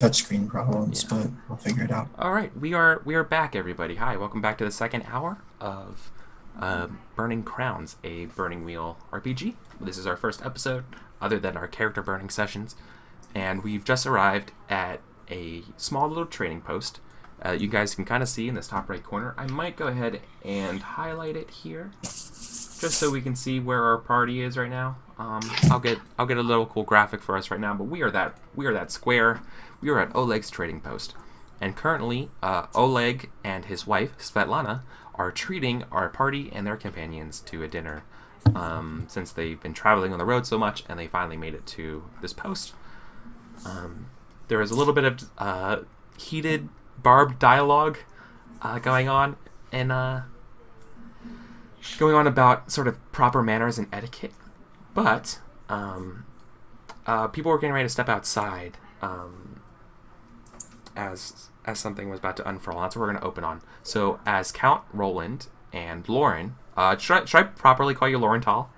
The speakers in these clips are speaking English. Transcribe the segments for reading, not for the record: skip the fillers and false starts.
touchscreen problems, but I'll figure it out. All right, we are back, everybody. Hi, welcome back to the second hour of Burning Crowns, a Burning Wheel RPG. This is our first episode, other than our character burning sessions, and we've just arrived at a small little trading post. You guys can kind of see in this top right corner. I might go ahead and highlight it here, just so we can see where our party is right now. I'll get a little cool graphic for us right now, but we are that square. We are at Oleg's trading post, and currently Oleg and his wife Svetlana are treating our party and their companions to a dinner, since they've been traveling on the road so much, and they finally made it to this post. There is a little bit of heated, barbed dialogue going on, and going on about sort of proper manners and etiquette, but people were getting ready to step outside as something was about to unfurl. That's what we're going to open on. So as Count Roland and Lauren, should I properly call you Lauren Tall?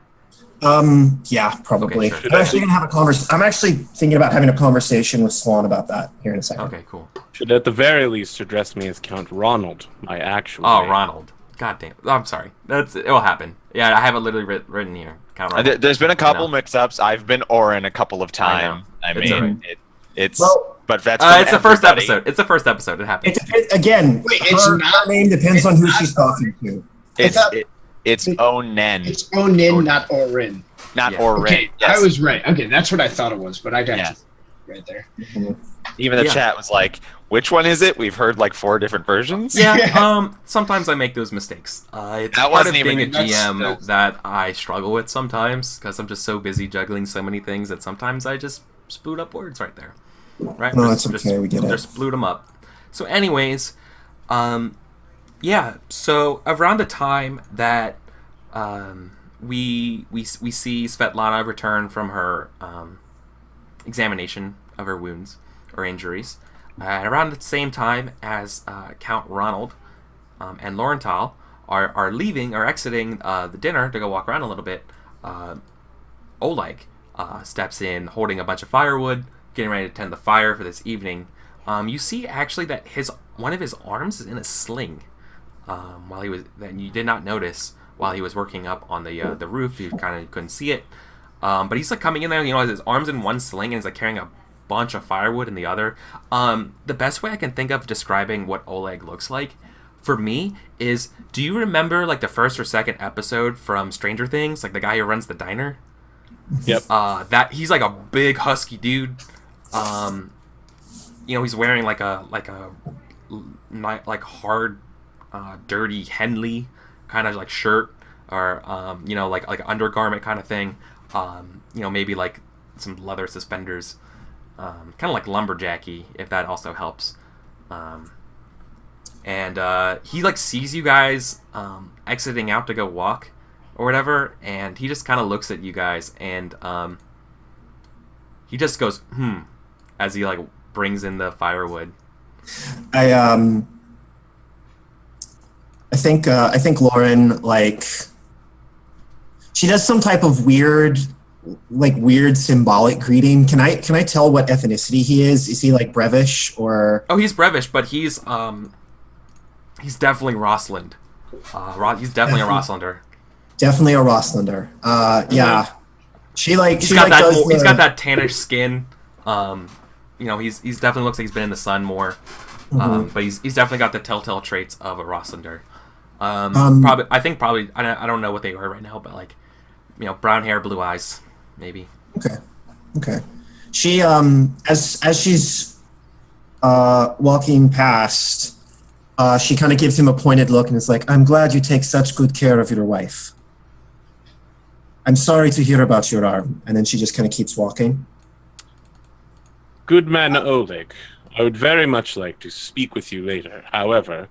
Yeah, probably. Okay, sure. I'm actually gonna have a conversation. I'm actually thinking about having a conversation with Swan about that here in a second. Okay, cool. Should at the very least address me as Count Ronald, my actual name. Ronald. God damn. I'm sorry. It will happen. Yeah, I have it literally written here. Count Ronald. There's been a couple mix-ups. I've been Oren a couple of times. I It's all mean, right. it's Well, but that's It's the first episode. It's the first episode. It happens. Again, Wait, it's her not- name depends on who it's she's not- talking to. It's Onen, It's Onin, not Orin. not Yeah. Oren. Okay, Yes. I was right. Okay, that's what I thought it was, but I got Yeah. you right there. Even the Yeah. chat was like, "Which one is it?" We've heard like 4 different versions. Yeah, sometimes I make those mistakes. It's That part of wasn't being a even- GM that I struggle with sometimes, because I'm just so busy juggling so many things that sometimes I just sploot up words right there. Right? No, Just- it's okay, we get it. Just sploot them up. So anyways, yeah, so around the time that we see Svetlana return from her examination of her wounds or injuries, and around the same time as Count Ronald and Laurenthal are leaving or exiting the dinner to go walk around a little bit, Oleg steps in holding a bunch of firewood, getting ready to tend the fire for this evening. You see actually that one of his arms is in a sling. While he was, that you did not notice while he was working up on the roof. You kind of couldn't see it, but he's like coming in there. His arms in one sling, and he's like carrying a bunch of firewood in the other. The best way I can think of describing what Oleg looks like for me is, do you remember like the first or second episode from Stranger Things, like the guy who runs the diner? Yep. That he's like a big husky dude. He's wearing like a hard, dirty Henley kind of like shirt, or like undergarment kind of thing. Maybe like some leather suspenders, kind of like lumberjacky, if that also helps. And he like sees you guys exiting out to go walk or whatever, and he just kind of looks at you guys, and he just goes as he like brings in the firewood. I think Lauren, like, she does some type of weird symbolic greeting. Can I tell what ethnicity he is? Is he like Brevish or? Oh, he's Brevish, but he's definitely Rossland. He's definitely a Rosslander. Definitely a Rosslander. Yeah. She like He's she got like that. does He's the- got that tannish skin. He's definitely looks like he's been in the sun more. But he's definitely got the telltale traits of a Rosslander. Probably. I don't know what they are right now, but like, brown hair, blue eyes, maybe. Okay. She as she's walking past, she kind of gives him a pointed look and is like, "I'm glad you take such good care of your wife. I'm sorry to hear about your arm." And then she just kind of keeps walking. Good man Oleg, I would very much like to speak with you later. However,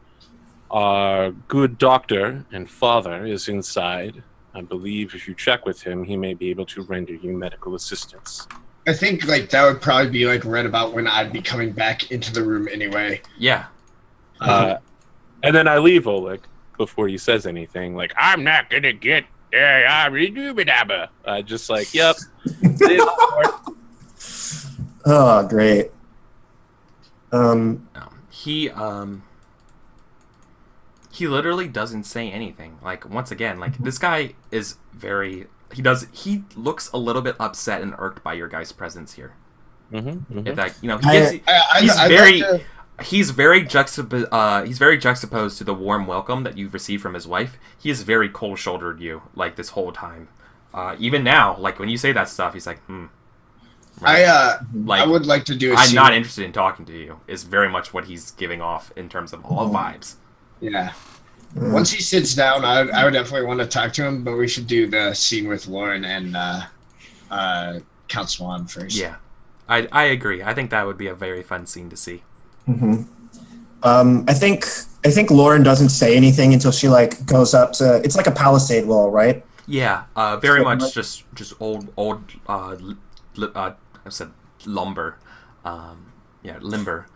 our good doctor and father is inside. I believe if you check with him, he may be able to render you medical assistance. I think like that would probably be like right about when I'd be coming back into the room anyway. Yeah. And then I leave Oleg before he says anything. Like, I'm not gonna get just like, yep. Oh, great. He literally doesn't say anything. Like, once again, like, this guy is very... He looks a little bit upset and irked by your guys' presence here. If that, you know, he's very juxtaposed to the warm welcome that you've received from his wife. He has very cold-shouldered you, like, this whole time. Even now, like, when you say that stuff, he's like, Right. I would like to do a I'm scene. not interested in talking to you, is very much what he's giving off in terms of all vibes. Yeah. Once he sits down, I would definitely want to talk to him, but we should do the scene with Lauren and Count Swan first. Yeah. I agree. I think that would be a very fun scene to see. I think Lauren doesn't say anything until she like goes up to. It's like a palisade wall, right? Yeah. Very much just old. I said lumber. Limber.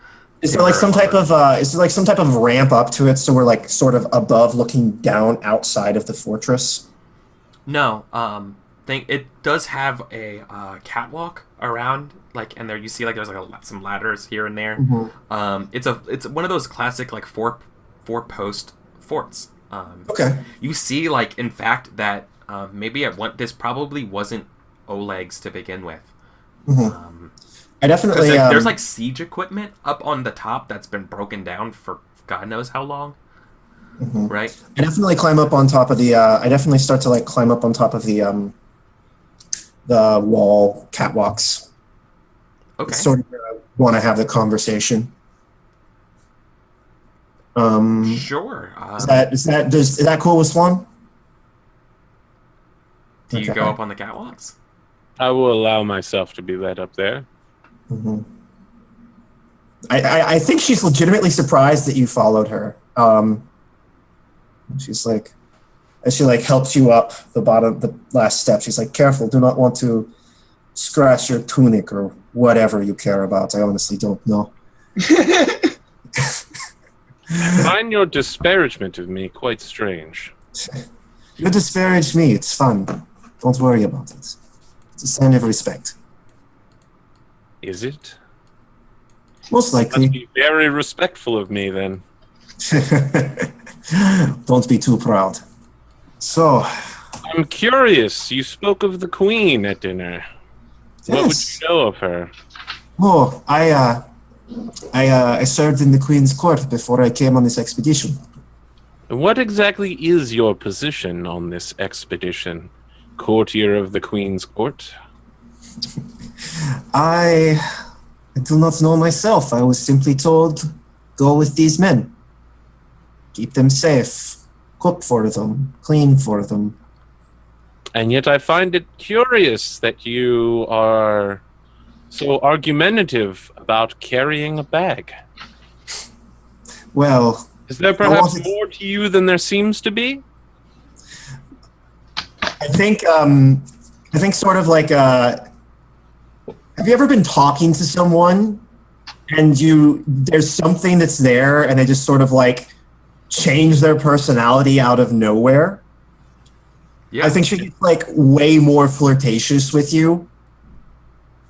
Is there like some type of ramp up to it, so we're like sort of above, looking down outside of the fortress? No. It does have a catwalk around, like, and there you see like there's like some ladders here and there. It's one of those classic like four post forts. Okay. You see, like, in fact that maybe this probably wasn't Oleg's to begin with. I definitely there's like siege equipment up on the top that's been broken down for God knows how long. Right. I definitely climb up on top of the. I definitely start to like climb up on top of the wall catwalks. Okay. Sort of want to have the conversation. Sure. Is that cool with Swan? Do you go up on the catwalks? I will allow myself to be led up there. I think she's legitimately surprised that you followed her. She's like, as she like helps you up the last step, she's like, careful, do not want to scratch your tunic or whatever you care about. I honestly don't know. I find your disparagement of me quite strange. You disparage me, it's fun. Don't worry about it. It's a sign of respect. Is it? Most likely. Must be very respectful of me, then. Don't be too proud. So, I'm curious. You spoke of the Queen at dinner. yes. What would you know of her? Oh, I served in the Queen's court before I came on this expedition. What exactly is your position on this expedition? Courtier of the Queen's court? I do not know myself. I was simply told, go with these men. Keep them safe. Cook for them. Clean for them. And yet I find it curious that you are so argumentative about carrying a bag. Well, is there perhaps more to you than there seems to be? I think sort of like have you ever been talking to someone and there's something that's there and they just sort of like change their personality out of nowhere? Yeah. I think she gets like way more flirtatious with you.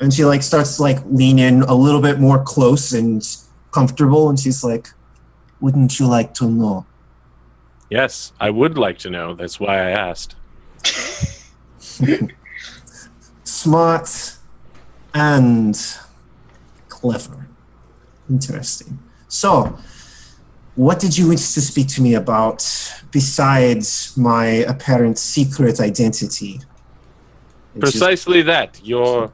And she like starts to like lean in a little bit more close and comfortable, and she's like, wouldn't you like to know? Yes, I would like to know. That's why I asked. Smart and clever. Interesting. So, what did you wish to speak to me about besides my apparent secret identity? Precisely that. Your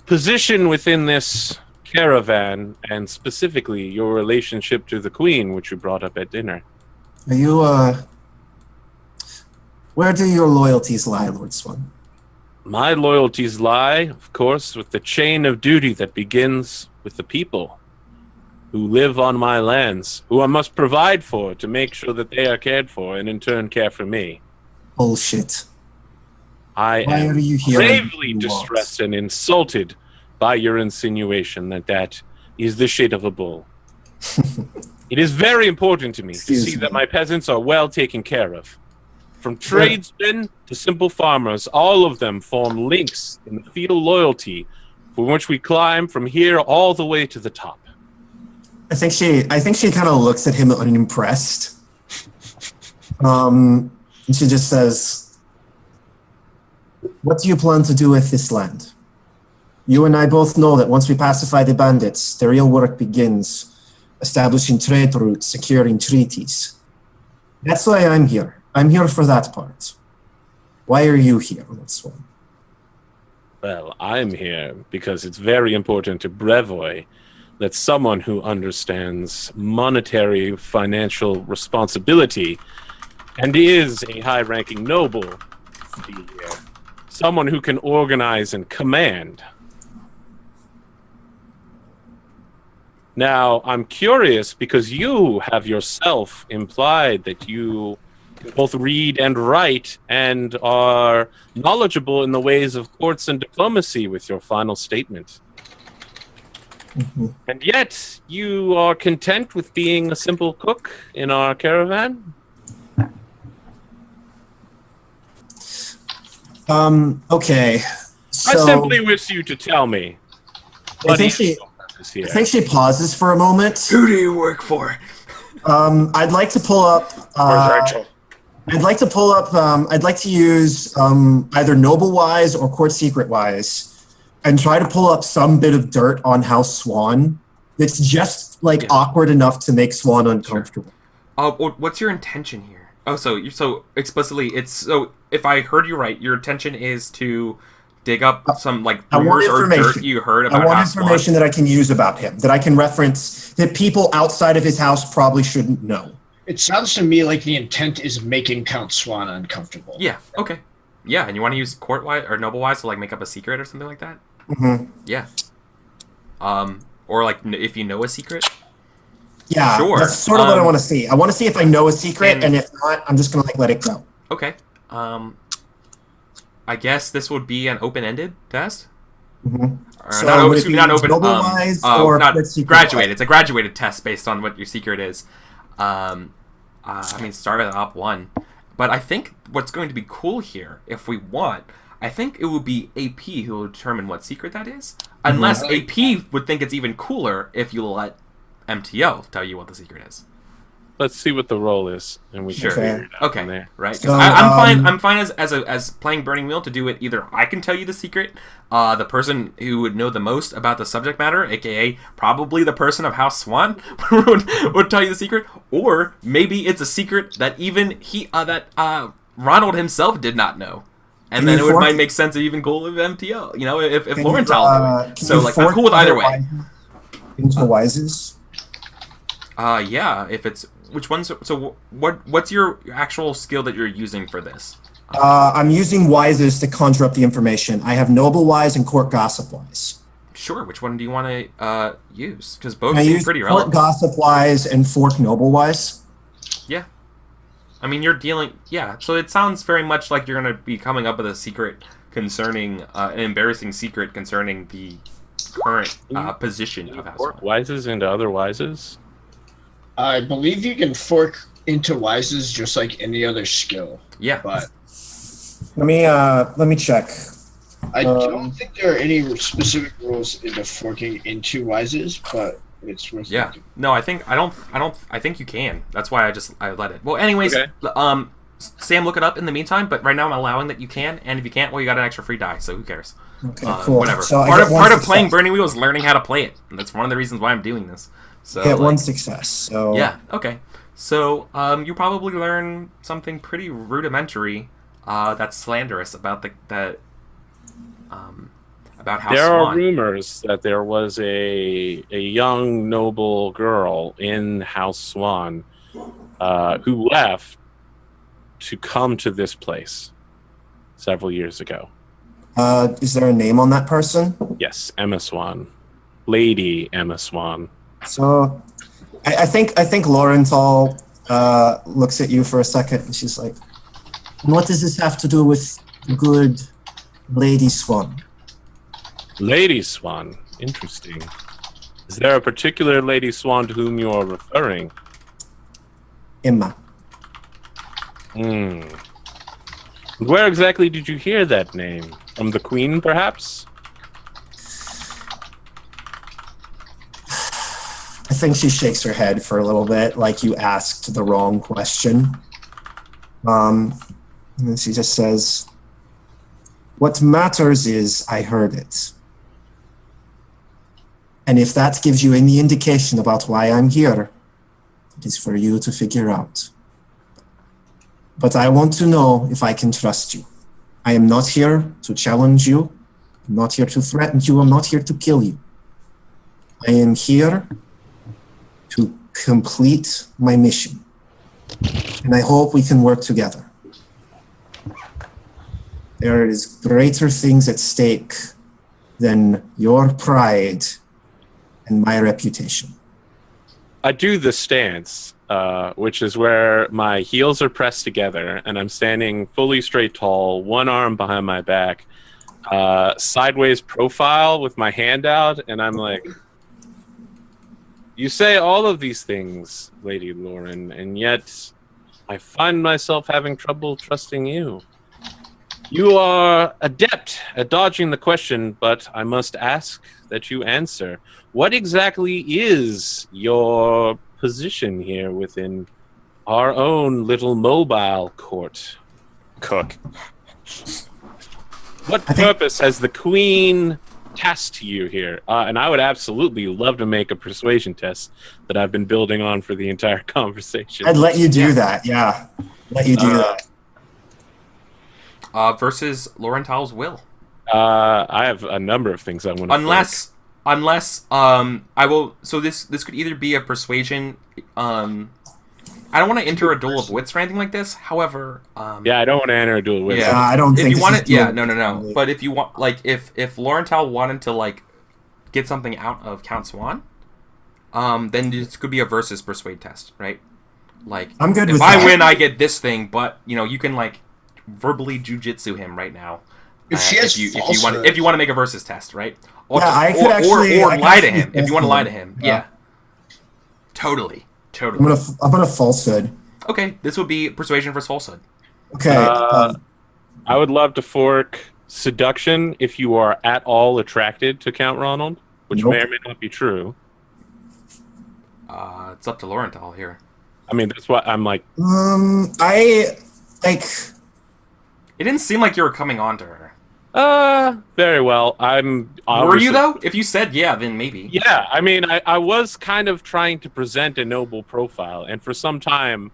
position within this caravan, and specifically your relationship to the Queen, which you brought up at dinner. Are you, where do your loyalties lie, Lord Swan? My loyalties lie, of course, with the chain of duty that begins with the people who live on my lands, who I must provide for to make sure that they are cared for and in turn care for me. Bullshit. I am gravely distressed and insulted by your insinuation that is the shade of a bull. It is very important to me to see that my peasants are well taken care of. From tradesmen to simple farmers, all of them form links in the feudal loyalty from which we climb from here all the way to the top. I think she kind of looks at him unimpressed. And she just says, "What do you plan to do with this land? You and I both know that once we pacify the bandits, the real work begins, establishing trade routes, securing treaties. That's why I'm here. I'm here for that part. Why are you here on this one?" Well, I'm here because it's very important to Brevoy that someone who understands monetary financial responsibility and is a high-ranking noble be here. Someone who can organize and command. Now, I'm curious because you have yourself implied that you can both read and write and are knowledgeable in the ways of courts and diplomacy with your final statement. And yet, you are content with being a simple cook in our caravan? Okay. So, I simply wish you to tell me. I think she pauses for a moment. Who do you work for? I'd like to pull up. I'd like to use either Noble Wise or Court Secret Wise, and try to pull up some bit of dirt on House Swan that's just awkward enough to make Swan uncomfortable. Sure. What's your intention here? Oh, so explicitly, so if I heard you right, your intention is to dig up some rumors or dirt you heard about. I want information that I can use about him, that I can reference, that people outside of his house probably shouldn't know. It sounds to me like the intent is making Count Swan uncomfortable. Yeah. Okay. Yeah, and you want to use Court Wise or Noble Wise to make up a secret or something like that? Mm-hmm. Yeah. Or if you know a secret. Yeah, sure. That's sort of what I want to see. I want to see if I know a secret, and if not, I'm just gonna let it go. Okay. I guess this would be an open-ended test. Mm-hmm. So not open. Or not graduated. It's a graduated test based on what your secret is. Start at op 1. But I think what's going to be cool here, if we want, I think it will be AP who will determine what secret that is. Unless AP would think it's even cooler if you let MTO tell you what the secret is. Let's see what the role is, and we can figure it out from there. Right. So, I'm fine as playing Burning Wheel to do it. Either I can tell you the secret, the person who would know the most about the subject matter, aka probably the person of House Swan, would tell you the secret, or maybe it's a secret that even Ronald himself did not know. And then it might make sense to even go with MTO, if Lauren tells me. So, I'm cool with either way. Into Wises? Yeah, if it's... Which ones? So, what's your actual skill that you're using for this? I'm using Wises to conjure up the information. I have Noble Wise and Court Gossip Wise. Sure, which one do you want to use? Because both seem pretty relevant. Court Gossip Wise and Fork Noble Wise. Yeah. I mean, you're dealing... Yeah, so it sounds very much like you're going to be coming up with a secret concerning... an embarrassing secret concerning the current position of House Fork Wises into other Wises? I believe you can fork into Wises just like any other skill. Yeah. But let me check. I don't think there are any specific rules into forking into Wises, but it's worth thinking. No, I think you can. That's why I let it. Well, anyways, Sam, look it up in the meantime, but right now I'm allowing that you can, and if you can't, well, you got an extra free die, so who cares? Okay, cool. Whatever. So part of playing Burning Wheel is learning how to play it. And that's one of the reasons why I'm doing this. So get one success. So yeah, okay. So you probably learn something pretty rudimentary that's slanderous about about House Swan. There are rumors that there was a young noble girl in House Swan who left to come to this place several years ago. Is there a name on that person? Yes, Emma Swan. Lady Emma Swan. So, I think Laurenthal looks at you for a second, and she's like, "What does this have to do with good Lady Swan?" Lady Swan, interesting. Is there a particular Lady Swan to whom you are referring? Emma. Where exactly did you hear that name? From the Queen, perhaps? I think she shakes her head for a little bit, like you asked the wrong question. And then she just says, "What matters is I heard it. And if that gives you any indication about why I'm here, it is for you to figure out. But I want to know if I can trust you. I am not here to challenge you. I'm not here to threaten you. I'm not here to kill you. I am here to complete my mission. And I hope we can work together. There is greater things at stake than your pride and my reputation." I do the stance, which is where my heels are pressed together and I'm standing fully straight tall, one arm behind my back, sideways profile with my hand out, and I'm like, "You say all of these things, Lady Lauren, and yet I find myself having trouble trusting you. You are adept at dodging the question, but I must ask that you answer. What exactly is your position here within our own little mobile court? Cook. What purpose has the Queen tasked you here?" And I would absolutely love to make a persuasion test that I've been building on for the entire conversation. I'd let you do that, yeah. Let you do that. Versus Laurental's will. I have a number of things I want to Unless I will. So this could either be a persuasion. I don't want to enter a duel of wits or anything like this. However, Yeah, I don't want to enter a duel with Yeah. I don't if think you this want is it, yeah, doable. no. But if you want, like, if Laurental wanted to like get something out of Count Swan, then this could be a versus persuade test, right? Like, I'm good if with I that. win, I get this thing, but you can like verbally jujitsu him right now. If she has if you want to make a versus test, right? Or, Yeah, I could actually- or I could lie to actually him if you want to lie to him. Yeah. Yeah. Totally. I'm gonna falsehood. Okay, this would be persuasion versus falsehood. Okay. I would love to fork seduction if you are at all attracted to Count Ronald, which Nope. may or may not be true. It's up to Laurental here. I mean, that's what I'm like. I like. It didn't seem like you were coming on to her. Very well. I'm. Were you though? If you said yeah, then maybe. Yeah, I mean, I was kind of trying to present a noble profile, and for some time,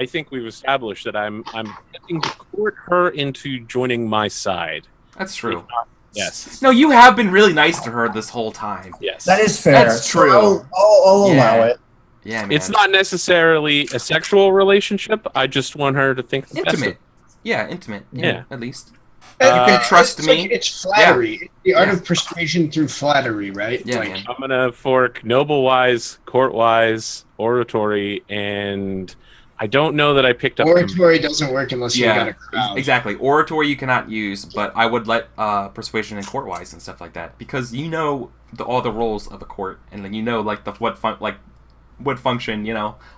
I think we've established that I'm getting to court her into joining my side. That's true. Yes. No, you have been really nice to her this whole time. Yes. That is fair. That's So true. I'll allow it. Yeah, man. It's not necessarily a sexual relationship. I just want her to think the best of intimate. Yeah, intimate. Yeah. At least. You can trust it's me. Like, it's flattery. It's the art Yeah. of persuasion through flattery, right? Yeah, Like, man. I'm gonna fork noble-wise, court-wise, oratory, and I don't know that I picked up. oratory doesn't work unless you got Yeah, a crowd. exactly. Oratory you cannot use, but I would let persuasion and court-wise and stuff like that because you know all the roles of a court, and then you know like what function.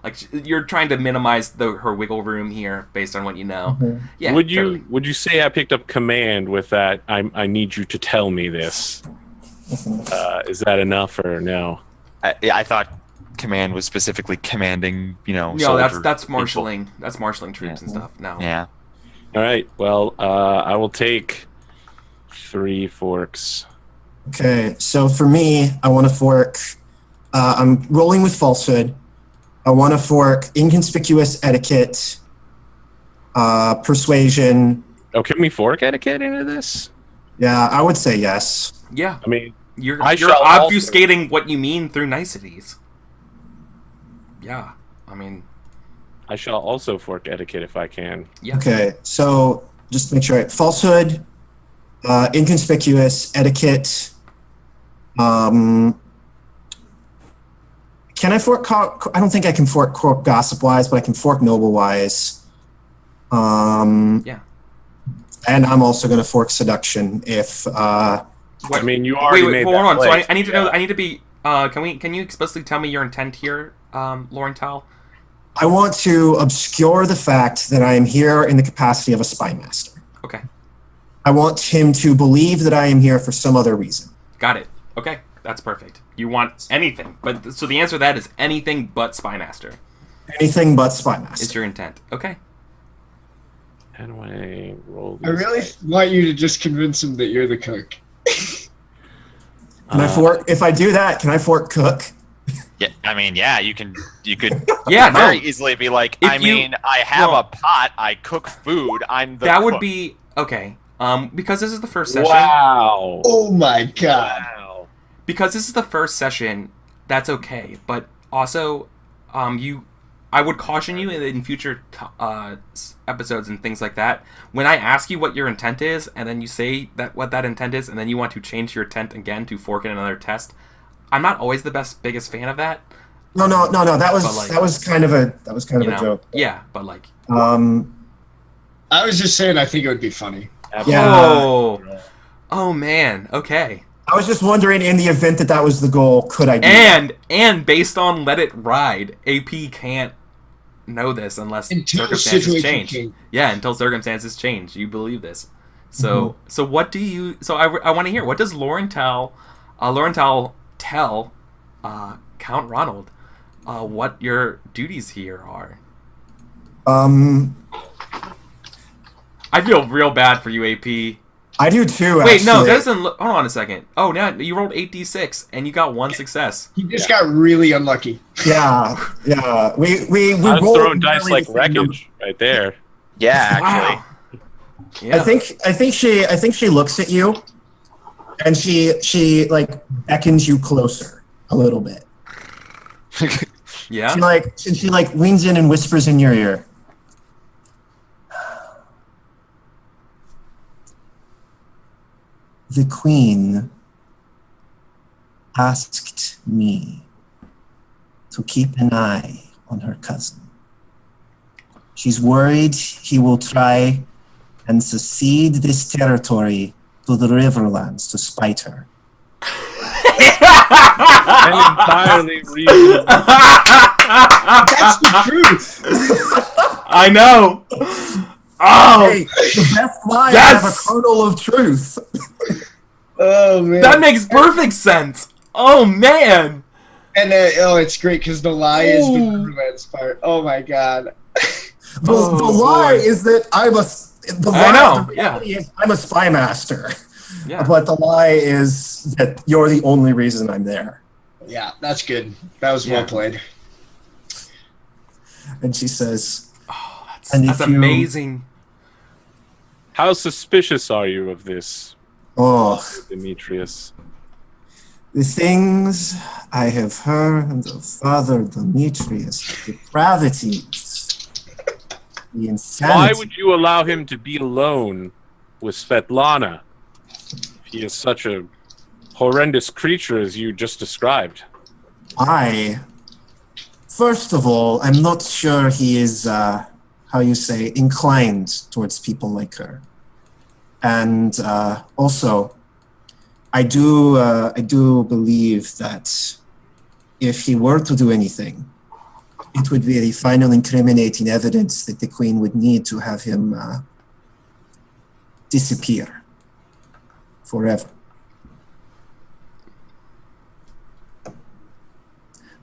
Like you're trying to minimize her wiggle room here based on what you know. Mm-hmm. Yeah. Would you totally. would you say I picked up command with that? I need you to tell me this. Is that enough or no? I thought command was specifically commanding, No, soldier that's people. marshaling. That's marshaling troops and stuff. No. Yeah. All right. Well, I will take 3 forks. Okay, so for me, I want to fork. I'm rolling with falsehood. I want to fork inconspicuous etiquette, persuasion. Oh, can we fork etiquette into this? Yeah, I would say yes. Yeah. I mean, You're I shall obfuscating what you mean through niceties. Yeah. I mean, I shall also fork etiquette if I can. yeah. Okay, so just to make sure, falsehood, inconspicuous etiquette. Can I fork? I don't think I can fork gossip wise, but I can fork noble wise. Yeah. And I'm also going to fork seduction if. I mean, you already made hold that on. So play. I need to know. I need to be. Can you explicitly tell me your intent here, Laurental? I want to obscure the fact that I am here in the capacity of a spy master. Okay. I want him to believe that I am here for some other reason. Got it. Okay. That's perfect. You want anything, but so the answer to that is anything but Spymaster. Anything but Spymaster. Is your intent? Okay. How do I roll? I really want you to just convince him that you're the cook. Can I fork? If I do that, can I fork cook? Yeah, I mean, yeah, you could Yeah, no. very easily be like, If I mean, I have well, a pot, I cook food, I'm the That cook. would be okay. Because this is the first session. Wow. Oh my god. Wow. Because this is the first session, that's okay. But also, I would caution you in future episodes and things like that. When I ask you what your intent is, and then you say what that intent is, and then you want to change your intent again to fork in another test, I'm not always the biggest fan of that. No. That was like, that was kind of a joke. Yeah, but like. I was just saying I think it would be funny. Yeah. Oh man. Okay. I was just wondering, in the event that was the goal, could I do that? And based on Let It Ride, AP can't know this unless circumstances change. Yeah, until circumstances change. You believe this. So so what do you? So I want to hear, what does Lauren tell Count Ronald what your duties here are? I feel real bad for you, AP. I do too. Wait, no, actually. that doesn't look. Hold on a second. Oh, now you rolled 8d6 and you got 1 success. He just got really unlucky. Yeah. We I was rolled throwing dice really like the same number. wreckage right there. Yeah, actually. Wow. Yeah. I think she looks at you, and she like beckons you closer a little bit. Yeah. She leans in and whispers in your ear. The Queen asked me to keep an eye on her cousin. She's worried he will try and secede this territory to the Riverlands to spite her. An entirely reasonable. That's the truth. I know. Oh, Hey, the best lie Yes! have a kernel of truth. Oh man. that makes perfect sense. Oh man. And it's great because the lie is the Ooh. Riverlands part. Oh my god. The Oh, lie boy. is that I'm a. The I lie, know, the reality is I'm a spy master. Yeah. But the lie is that you're the only reason I'm there. Yeah, that's good. That was Yeah. well played. And she says, Oh, And that's if you- amazing. How suspicious are you of this, "Oh, Demetrius? the things I have heard of Father Demetrius, the depravities, the insanity." Why would you allow him to be alone with Svetlana if he is such a horrendous creature as you just described? First of all, I'm not sure he is, inclined towards people like her. And also, I do believe that if he were to do anything, it would be the final incriminating evidence that the Queen would need to have him disappear forever.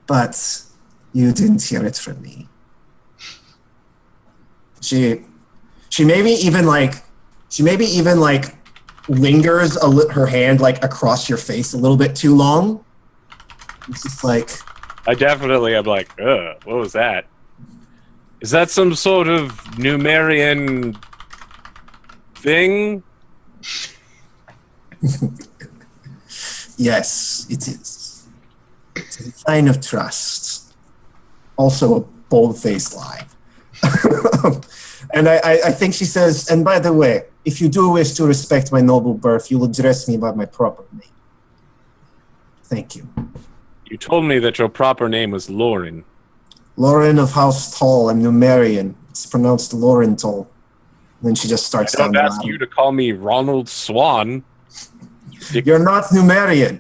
But you didn't hear it from me. She maybe even lingers her hand like across your face a little bit too long. It's just like, I definitely am like, ugh, what was that? Is that some sort of Numerian thing? yes, it is. It's a sign of trust. Also a bold-faced lie. And I think she says, and by the way, if you do wish to respect my noble birth, you will address me by my proper name. Thank you. You told me that your proper name was Lauren. Lauren of House Tall. I'm Numerian. It's pronounced Laurental. And then she just starts I don't down the ask ladder. you to call me Ronald Swan. You're not Numerian.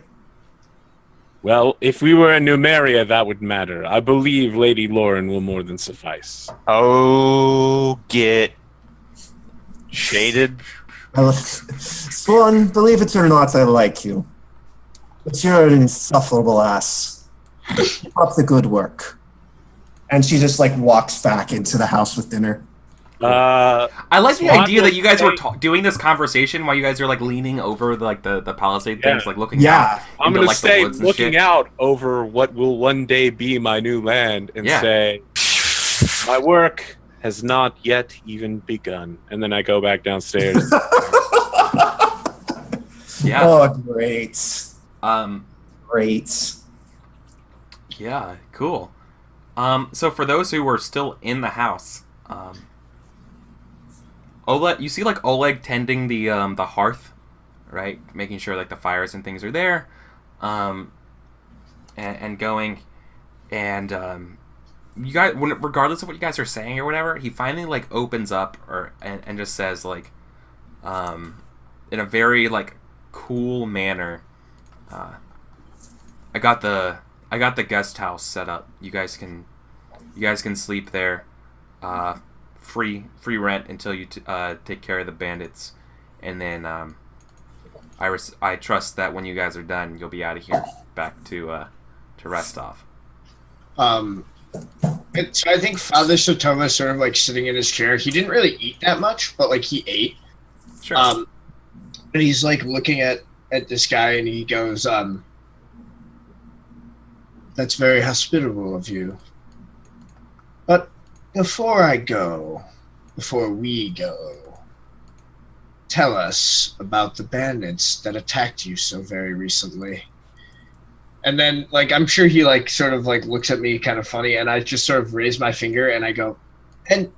Well, if we were in Numeria, that would matter. I believe Lady Lauren will more than suffice. Oh, get shaded. Swan, believe it or not, I like you. But you're an insufferable ass. Keep up the good work. And she just like walks back into the house with dinner. I like the Swan idea that will you guys were say- doing this conversation while you guys are like leaning over the palisade things, Yeah. like looking Yeah. out I'm into gonna like the stay woods and looking shit. out over what will one day be my new land and Yeah. say, my work has not yet even begun. And then I go back downstairs. Yeah. Oh, great. Great. Yeah, cool. So for those who were still in the house, Oleg, you see like Oleg tending the hearth, right? Making sure like the fires and things are there, and going, and you guys, regardless of what you guys are saying or whatever, he finally like opens up and just says like, in a very like cool manner, I got the guest house set up. You guys can sleep there, free rent until you take care of the bandits, and then I trust that when you guys are done, you'll be out of here, back to Restov. So I think Father Sotoma is sort of like sitting in his chair. He didn't really eat that much, but like he ate. Sure. And he's like looking at this guy, and he goes, "That's very hospitable of you. But before we go, tell us about the bandits that attacked you so very recently." And then, like, I'm sure he, like, sort of, like, looks at me kind of funny, and I just sort of raise my finger, and I go, "And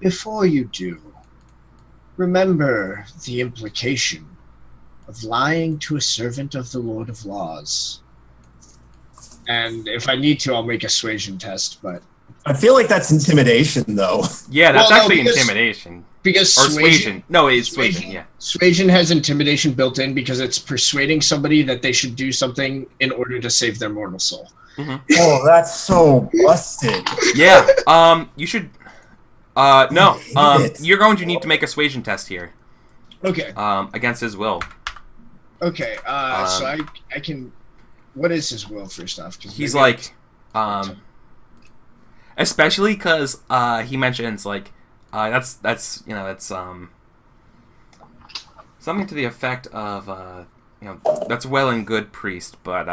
before you do, remember the implication of lying to a servant of the Lord of Laws." And if I need to, I'll make a suasion test, but... I feel like that's intimidation, though. Yeah, that's Well, no, actually because- intimidation. Because Or suasion. No, it's suasion, yeah. Suasion has intimidation built in because it's persuading somebody that they should do something in order to save their mortal soul. Oh, that's so busted. Yeah, you should... no, I hate it. you're going to need to make a suasion test here, Okay. against his will. Okay. So I can... What is his will, first off? 'Cause He's maybe like, especially because he mentions like, that's you know, it's something to the effect of you know, that's well and good, priest, but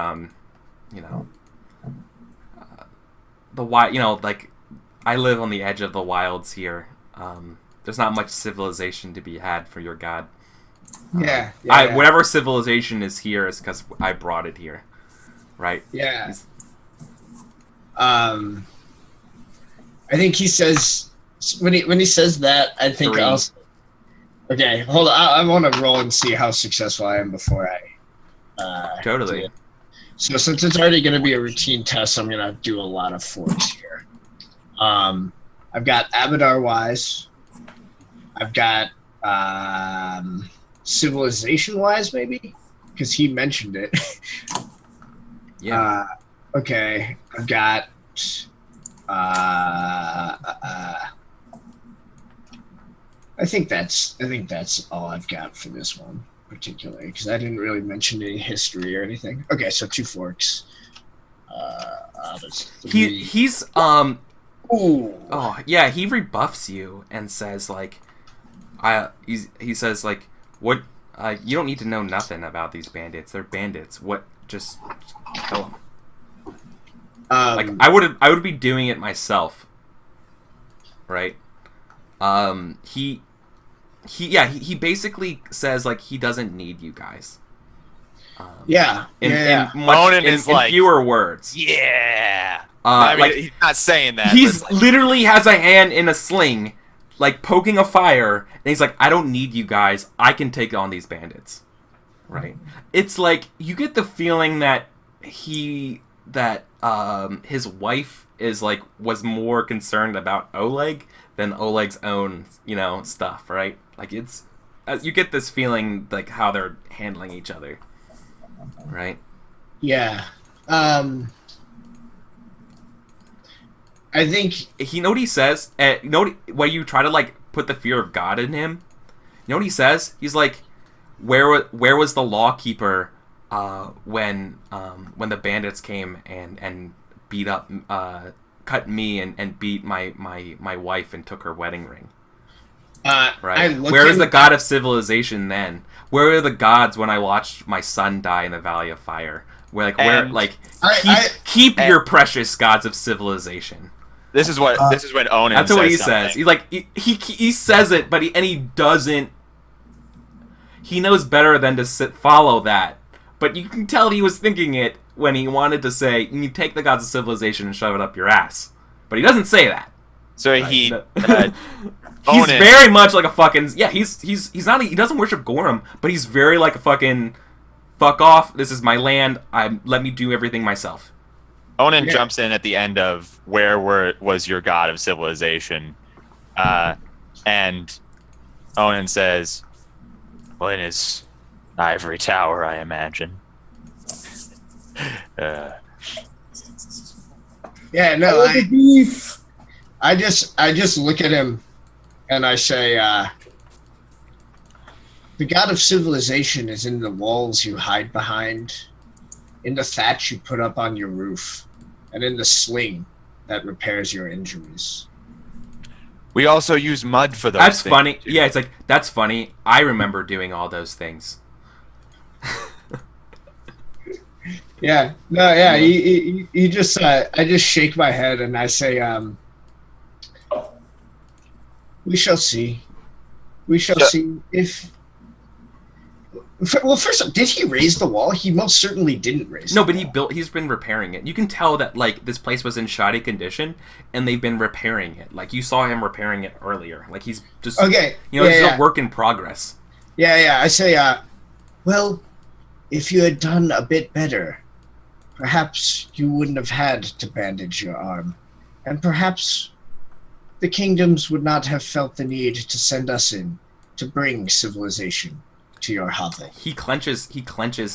you know, the wild, you know, like I live on the edge of the wilds here. There's not much civilization to be had for your god. Yeah. Whatever civilization is here is because I brought it here, right? Yeah. I think he says when he says that, I think 3. I'll. Okay, hold on. I want to roll and see how successful I am before I. Totally. do it. So since it's already going to be a routine test, I'm going to do a lot of 4s here. I've got Abadar Wise. I've got Civilization Wise, maybe, because he mentioned it. Yeah. Okay, I've got. I think that's all I've got for this one particularly, because I didn't really mention any history or anything. Okay, so 2 forks. That's 3. He's Ooh. Oh yeah, he rebuffs you and says like, he says like, what? You don't need to know nothing about these bandits. They're bandits. What? Just kill them. Like I would be doing it myself. Right. He basically says like he doesn't need you guys. In Monin is like, fewer words. Yeah. I mean, like he's not saying that. he's but it's like, literally has a hand in a sling, like poking a fire, and he's like, I don't need you guys. I can take on these bandits. Right. It's like you get the feeling that his wife is like was more concerned about Oleg than Oleg's own, you know, stuff, right? Like it's you get this feeling like how they're handling each other, right? Yeah. I think You know what he says? You know when you try to like put the fear of God in him? You know what he says? He's like, where was the lawkeeper when the bandits came and beat up, cut me and beat my wife and took her wedding ring. Right. Where is the god of civilization then? Where are the gods when I watched my son die in the Valley of Fire? Keep your precious gods of civilization. This is when Onan. That's what he says. He says it, but he doesn't. He knows better than to follow that. But you can tell he was thinking it when he wanted to say, "You take the gods of civilization and shove it up your ass." But he doesn't say that. So right? He's very much like a fucking he's not he doesn't worship Gorham, but he's very like a fucking fuck off. This is my land. Let me do everything myself. Onan jumps in at the end of where was your god of civilization, and Onan says, "Well, in his ivory tower, I imagine." Yeah, no, I just look at him and I say, the god of civilization is in the walls you hide behind, in the thatch you put up on your roof, and in the sling that repairs your injuries. We also use mud for those That's things. funny. Yeah, it's like, that's funny. I remember doing all those things. Yeah, no, yeah, he just, I just shake my head and I say, we shall see. We shall see if... Well, first, did he raise the wall? He most certainly didn't raise the wall. No, but he's been repairing it. You can tell that, like, this place was in shoddy condition, and they've been repairing it. Like, you saw him repairing it earlier. Like, he's just... Okay. It's a work in progress. Yeah, I say, well, if you had done a bit better, perhaps you wouldn't have had to bandage your arm. And perhaps the kingdoms would not have felt the need to send us in to bring civilization to your hovel. He clenches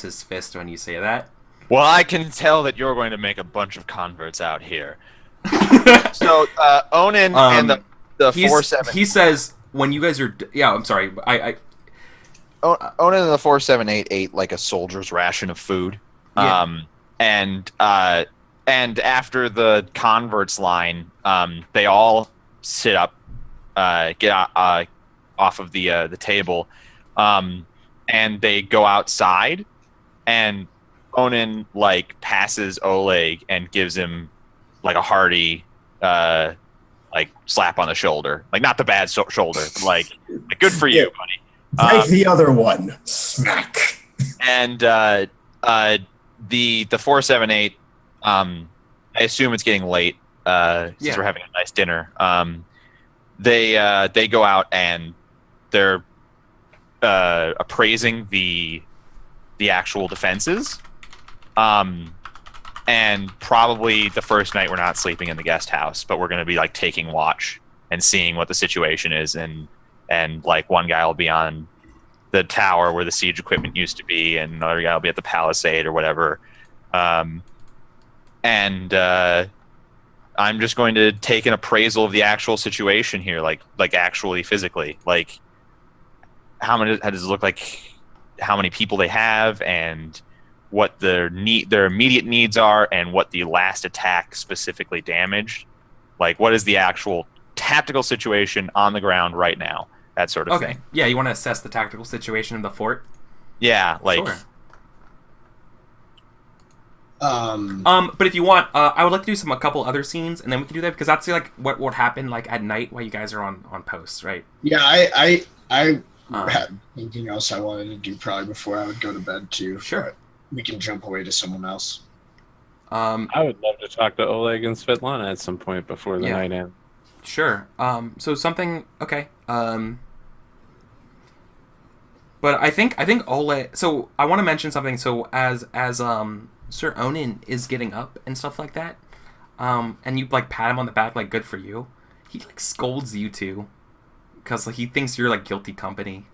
his fist when you say that. Well, I can tell that you're going to make a bunch of converts out here. So, Onan and the 4-7... He says, when you guys are... Yeah, I'm sorry. Onan and the 4-7-8 ate like a soldier's ration of food. Yeah. And after the converts line, they all sit up, get off of the table, and they go outside, and Onan like passes Oleg and gives him like a hearty like slap on the shoulder, like not the bad shoulder, like good for you, buddy. Like the other one, smack. And the 4-7-8, I assume it's getting late since we're having a nice dinner. They go out and they're appraising the actual defenses, and probably the first night we're not sleeping in the guest house, but we're going to be like taking watch and seeing what the situation is, and like one guy will be on the tower where the siege equipment used to be, and another guy will be at the palisade or whatever. And I'm just going to take an appraisal of the actual situation here, like actually physically, like how does it look like, how many people they have, and what their immediate needs are, and what the last attack specifically damaged. Like, what is the actual tactical situation on the ground right now? That sort of thing. Yeah, you want to assess the tactical situation in the fort? Yeah, like... Sure. But if you want, I would like to do a couple other scenes, and then we can do that, because that's like what would happen like at night while you guys are on posts, right? Yeah, I had anything else I wanted to do probably before I would go to bed too. Sure. We can jump away to someone else. I would love to talk to Oleg and Svetlana at some point before the night ends. Sure. So something okay. But I think Oleg. So I want to mention something. So as Sir Onan is getting up and stuff like that, and you like pat him on the back like good for you, he like scolds you too, because like he thinks you're like guilty company.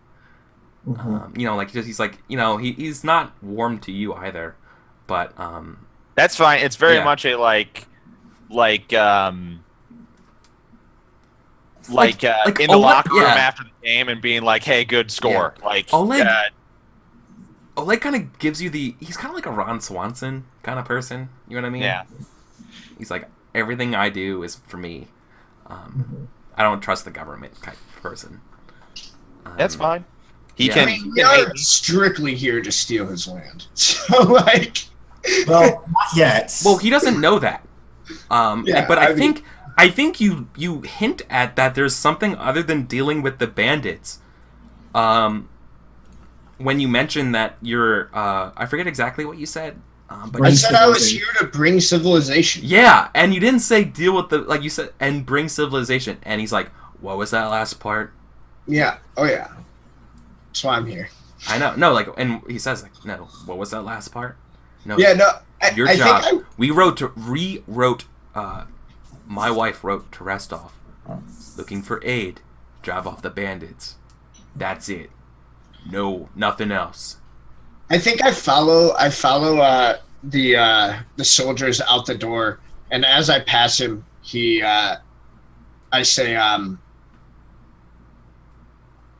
Mm-hmm. Like he's like he's not warm to you either, but that's fine. It's very much a like in the Oleg, locker room after the game and being like, "Hey, good score." Yeah. Like Oleg. Oleg kind of gives you he's kind of like a Ron Swanson kind of person. You know what I mean? Yeah. He's like, everything I do is for me. I don't trust the government type person. That's fine. He Yeah. can. I mean, he we can hate are me. strictly here to steal his land. So, like... Well, not yet. Well, he doesn't know that. Yeah, But I mean- I think you hint at that there's something other than dealing with the bandits. When you mentioned that you're, I forget exactly what you said. But I you said I was here to bring civilization. yeah, and you didn't say deal with the, like you said, and bring civilization. And he's like, what was that last part? Yeah. Oh, yeah. That's why I'm here. I know. No, like, and he says, like, no, what was that last part? No. Yeah, no, Your I job. think We rewrote, my wife wrote to Restov, looking for aid, drive off the bandits. That's it. No, nothing else. I think I follow the soldiers out the door, and as I pass him, I say,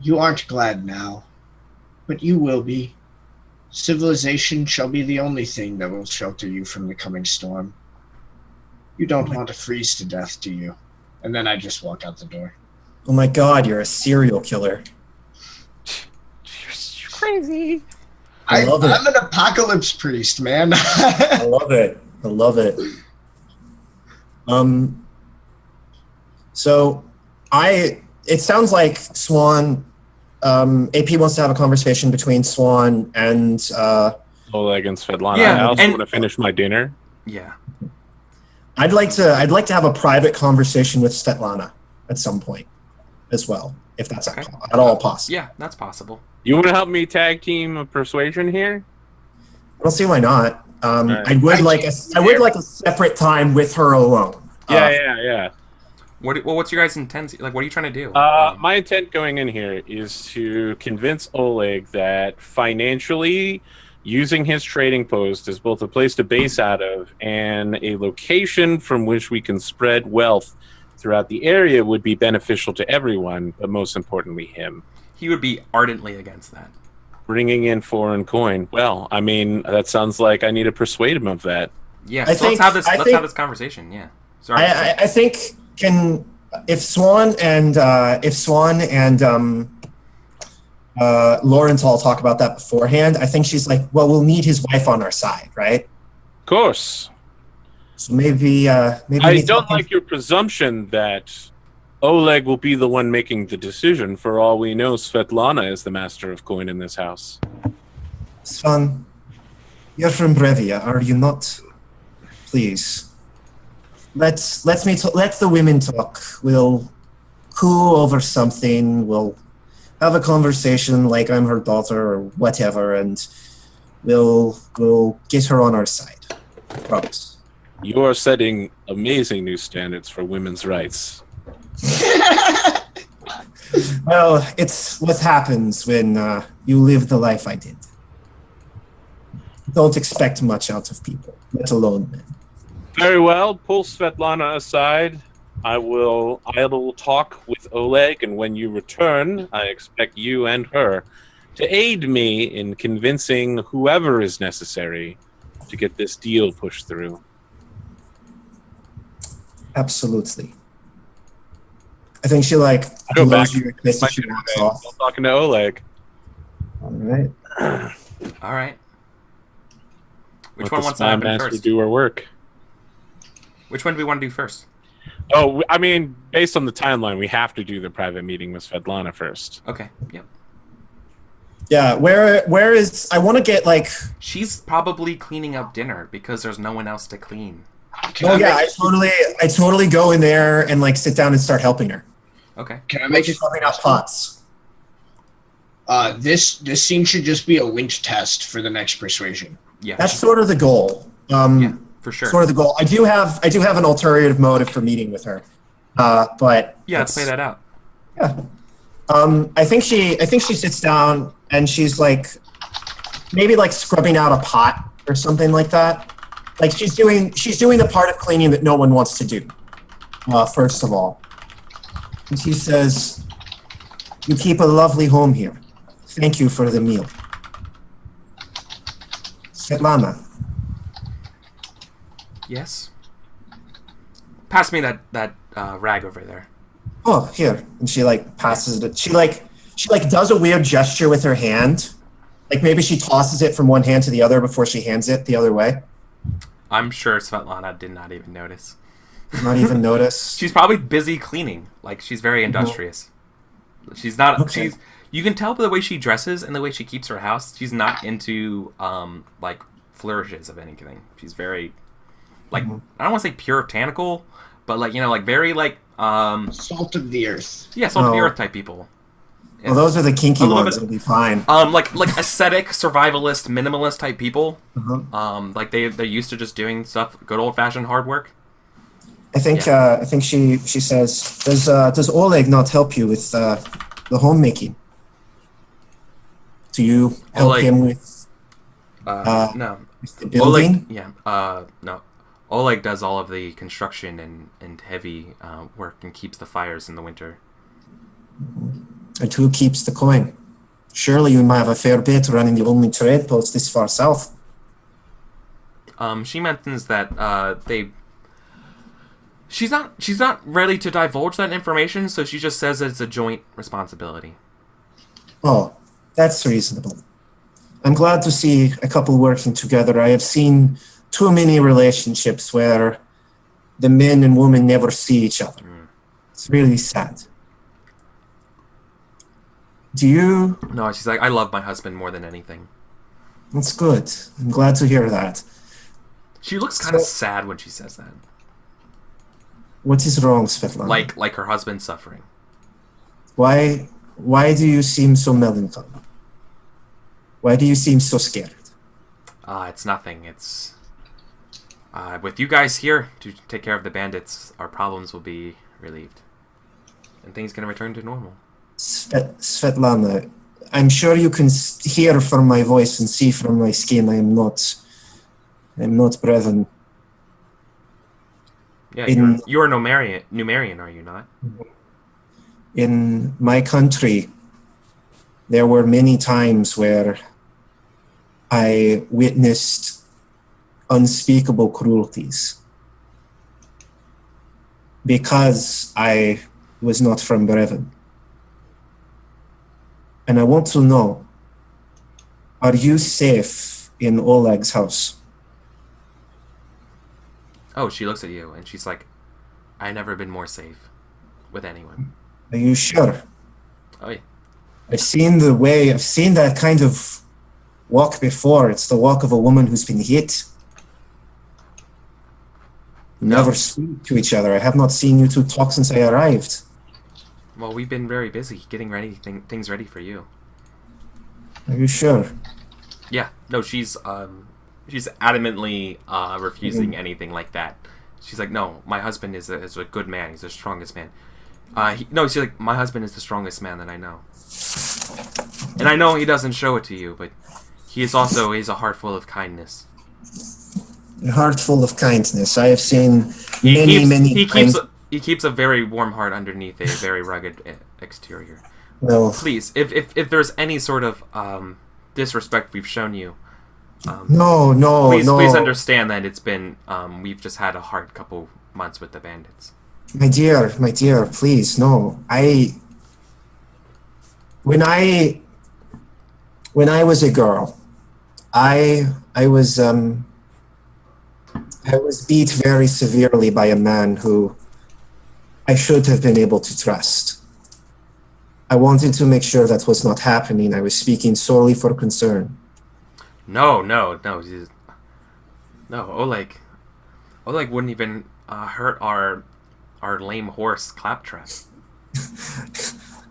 you aren't glad now, but you will be. Civilization shall be the only thing that will shelter you from the coming storm. You don't want to freeze to death, do you? And then I just walk out the door. Oh my god, you're a serial killer. You're crazy. I love it. I'm an apocalypse priest, man. I love it. I love it. So it sounds like Swan, AP wants to have a conversation between Swan and, Oleg and Svetlana. Yeah, I also and- want to finish my dinner. Yeah. I'd like to have a private conversation with Svetlana at some point as well, if that's Okay. at all possible. Yeah, that's possible. You want to help me tag team a persuasion here? I don't see why not. Right. I would like a separate time with her alone. Yeah. What's your guys' intent? Like, what are you trying to do? My intent going in here is to convince Oleg that financially, using his trading post as both a place to base out of and a location from which we can spread wealth throughout the area would be beneficial to everyone, but most importantly him. He would be ardently against that. Bringing in foreign coin. Well, I mean, that sounds like I need to persuade him of that. Yeah, I so think- let's I have think- this conversation. Yeah. Sorry. I think if Swan and Lawrence all talk about that beforehand, I think she's like, well, we'll need his wife on our side, right? Of course. So maybe I we don't talk- like your presumption that Oleg will be the one making the decision. For all we know, Svetlana is the master of coin in this house. Swan, you're from Brevia, are you not? Please. Let the women talk. We'll coo over something. We'll have a conversation like I'm her daughter or whatever, and we'll get her on our side. Promise. You are setting amazing new standards for women's rights. Well, it's what happens when you live the life I did. Don't expect much out of people, let alone men. Very well. Pull Svetlana aside. I will talk with Oleg, and when you return, I expect you and her to aid me in convincing whoever is necessary to get this deal pushed through. Absolutely. I think she I go blows back you a kiss My and she dinner walks day off. while talking to Oleg. All right. All right. Which Let one the wants to spy happen master first? do her work. Which one do we want to do first? Oh, I mean, based on the timeline, we have to do the private meeting with Svetlana first. Okay. Yep. Yeah, where is I want to get like She's probably cleaning up dinner because there's no one else to clean. Can oh I yeah, make I totally go in there and like sit down and start helping her. Okay. Can I make it? Scrubbing out pots. This scene should just be a winch test for the next persuasion. Yeah. That's sort of the goal. Yeah, for sure. Sort of the goal. I do have an alternative motive for meeting with her. But Yeah, let's play that out. Yeah. I think she sits down and she's like maybe like scrubbing out a pot or something like that. Like she's doing the part of cleaning that no one wants to do. First of all. And she says, "You keep a lovely home here. Thank you for the meal." Svetlana. Yes. Pass me that rag over there. Oh, here. And she like passes it. She does a weird gesture with her hand. Like maybe she tosses it from one hand to the other before she hands it the other way. I'm sure Svetlana did not even notice. Not even notice. She's probably busy cleaning. Like she's very industrious. She's not. Okay. You can tell by the way she dresses and the way she keeps her house. She's not into like flourishes of anything. She's very like I don't want to say puritanical, but like like very like Salt of the earth. yeah, salt of the earth type people. Well, those are the kinky A little ones. bit- It'll be fine. Like ascetic, survivalist, minimalist type people. Uh-huh. Like they're used to just doing stuff, good old fashioned hard work. I think she says, does Oleg not help you with the homemaking? Do you help Oleg- him with No, the building? Oleg, no. Oleg does all of the construction and heavy work and keeps the fires in the winter. And who keeps the coin? Surely you might have a fair bit running the only trade post this far south. She mentions that she's not ready to divulge that information, so she just says it's a joint responsibility. Oh, that's reasonable. I'm glad to see a couple working together. I have seen too many relationships where the men and women never see each other. It's really sad. Do you... No, she's like, I love my husband more than anything. That's good. I'm glad to hear that. She looks kind of So- sad when she says that. What is wrong, Svetlana? Like her husband's suffering. Why do you seem so melancholy? Why do you seem so scared? It's nothing. It's with you guys here to take care of the bandits, our problems will be relieved, and things can return to normal. Svetlana, I'm sure you can hear from my voice and see from my skin I am not Brevin. Yeah, In- you're a Numerian, are you not? In my country, there were many times where I witnessed unspeakable cruelties because I was not from Brevin. And I want to know, are you safe in Oleg's house? Oh, she looks at you and she's like, I've never been more safe with anyone. Are you sure? Oh yeah. I've seen that kind of walk before. It's the walk of a woman who's been hit. You No. never speak to each other. I have not seen you two talk since I arrived. Well, we've been very busy getting things ready for you. Are you sure? Yeah. No, she's adamantly refusing anything like that. She's like, no, my husband is a good man. He's the strongest man. She's like, my husband is the strongest man that I know. And I know he doesn't show it to you, but he's a heart full of kindness. A heart full of kindness. I have seen He many times. keeps a very warm heart underneath a very rugged exterior. Well, Please, if there's any sort of disrespect we've shown you, no, please understand that it's been we've just had a hard couple months with the bandits. My dear, please, no. When I was a girl, I was beat very severely by a man who I should have been able to trust. I wanted to make sure that was not happening. I was speaking solely for concern. No. Oleg wouldn't even hurt our lame horse Claptrap.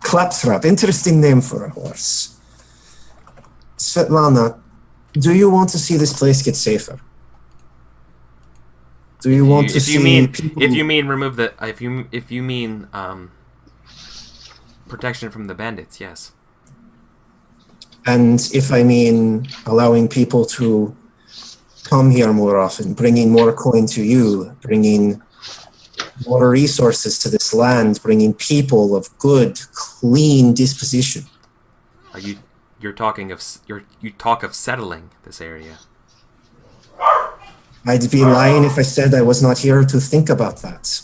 Claptrap, interesting name for a horse. Svetlana, do you want to see this place get safer? Do you want to see people... If you mean remove the if you mean protection from the bandits, yes. And if I mean allowing people to come here more often, bringing more coin to you, bringing more resources to this land, bringing people of good, clean disposition. You talk of settling this area. I'd be lying if I said I was not here to think about that.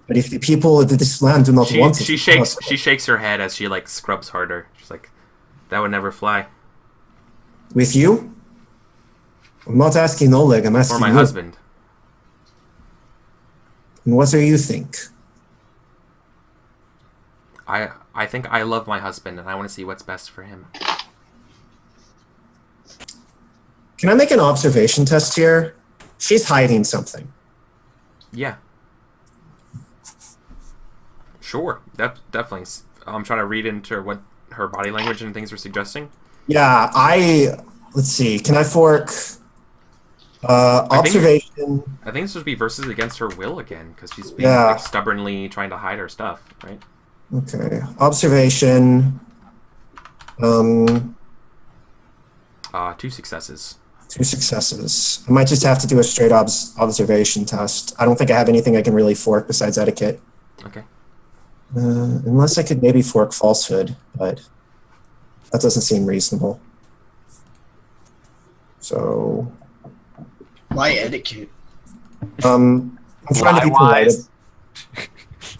But if the people of this land do not want it... She shakes her head as she, like, scrubs harder. She's like, that would never fly. With you? I'm not asking Oleg, I'm asking Or my you. husband. And what do you think? I think I love my husband, and I want to see what's best for him. Can I make an observation test here? She's hiding something. Yeah. Sure. Definitely. I'm trying to read into what her body language and things are suggesting. Yeah, let's see. Can I fork observation? I think this would be versus against her will again, because she's being like, stubbornly trying to hide her stuff, right? Okay. Observation. 2 successes. 2 successes. I might just have to do a straight observation test. I don't think I have anything I can really fork besides etiquette. Okay. Unless I could maybe fork falsehood, but that doesn't seem reasonable. So... Why etiquette? I'm trying to be polite.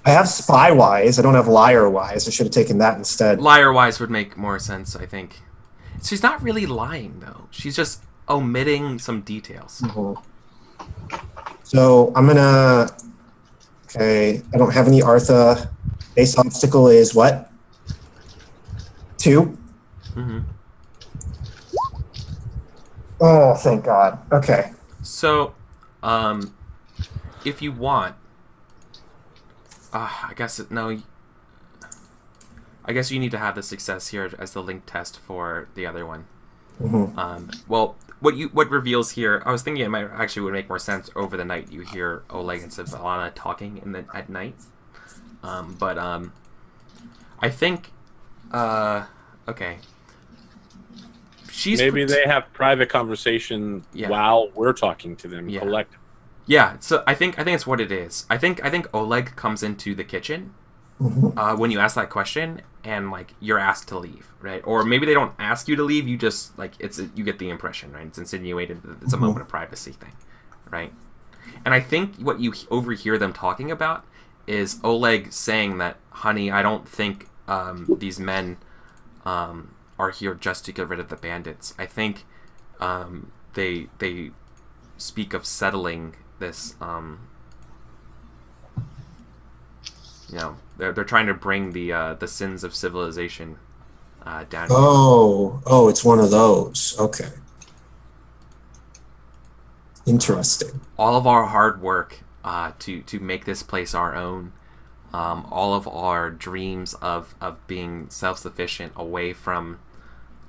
I have spy-wise. I don't have liar-wise. I should have taken that instead. Liar-wise would make more sense, I think. She's not really lying, though. She's just omitting some details. Mm-hmm. So I'm gonna... Okay, I don't have any Artha. Base obstacle is what? 2? Mm-hmm. Oh, thank God. Okay. So, if you want... I guess I guess you need to have the success here as the link test for the other one. Mm-hmm. Well, what reveals here, I was thinking it might actually would make more sense over the night. You hear Oleg and Svetlana talking at night. But I think okay. Maybe they have private conversation while we're talking to them collectively. Yeah, so I think it's what it is. I think Oleg comes into the kitchen when you ask that question, and like you're asked to leave, right? Or maybe they don't ask you to leave. You just like you get the impression, right? It's insinuated that it's a moment of privacy thing, right? And I think what you overhear them talking about is Oleg saying that, "Honey, I don't think these men are here just to get rid of the bandits. I think they speak of settling this. They're trying to bring the sins of civilization down. Oh, it's one of those. Okay. Interesting. All of our hard work to make this place our own, all of our dreams of being self-sufficient away from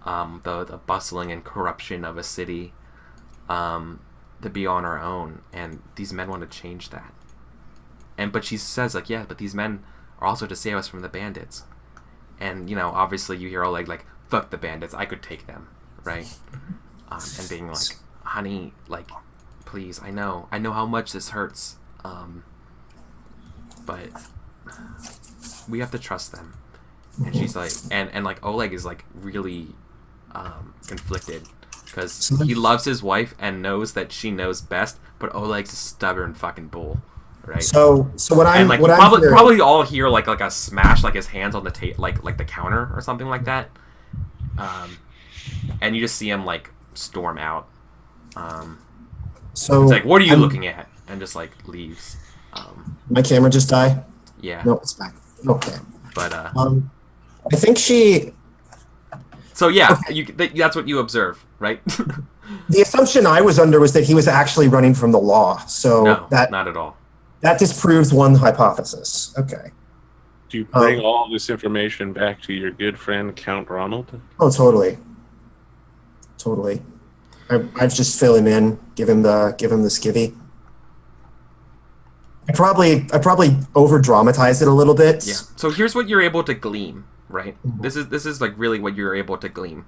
the bustling and corruption of a city, to be on our own, and these men want to change that. But she says like, yeah, but these men are also to save us from the bandits. And obviously you hear Oleg like, fuck the bandits, I could take them, right? And being like, honey, like, please, I know how much this hurts, but we have to trust them. And she's like, and like Oleg is like really conflicted, because he loves his wife and knows that she knows best, but Oleg's a stubborn fucking bull, right? So what I'm like what probably, I'm hearing, probably all hear like a smash, like his hands on the like the counter or something like that, and you just see him like storm out. So it's like, what are you looking at? And just like leaves. My camera just died. Yeah. No, it's back. Okay. But I think she. So yeah, Okay. That's what you observe, right? The assumption I was under was that he was actually running from the law. So No, that not at all. that disproves one hypothesis. Okay. Do you bring all this information back to your good friend Count Ronald? Oh, totally. Totally. I just fill him in, give him the skivvy. I probably over dramatize it a little bit. Yeah. So here's what you're able to glean, right? This is like really what you're able to glean.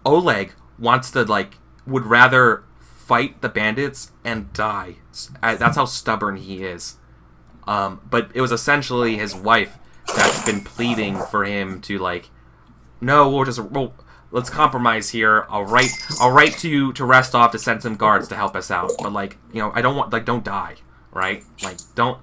Oleg wants to would rather fight the bandits and die. That's how stubborn he is. But it was essentially his wife that's been pleading for him to no, let's compromise here. I'll write to you to rest off to send some guards to help us out. But like, you know, I don't want don't die, right? Like don't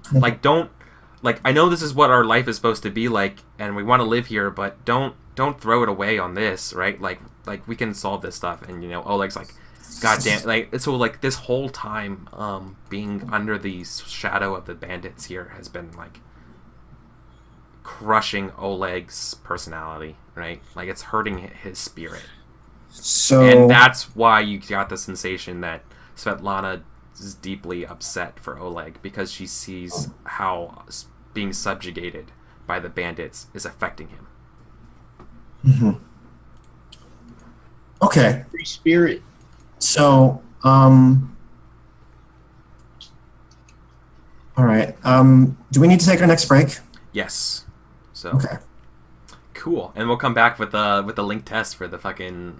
I know this is what our life is supposed to be like, and we want to live here, but don't throw it away on this, right? Like we can solve this stuff. And you know, Oleg's like, God damn, like so like this whole time, being under the shadow of the bandits here has been like crushing Oleg's personality, right? Like it's hurting his spirit. So, And that's why you got the sensation that Svetlana is deeply upset for Oleg, because she sees how being subjugated by the bandits is affecting him. Okay. Free spirit. So, all right. Do we need to take our next break? Yes. So Okay. cool, and we'll come back with the link test for the fucking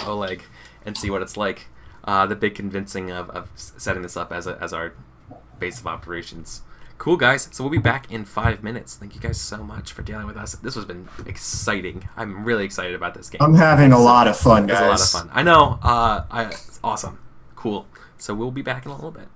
Oleg and see what it's like. The big convincing of setting this up as our base of operations. Cool, guys. So we'll be back in 5 minutes. Thank you guys so much for dealing with us. This has been exciting. I'm really excited about this game. I'm having a lot of fun, guys. It's a lot of fun. I know. It's awesome. Cool. So we'll be back in a little bit.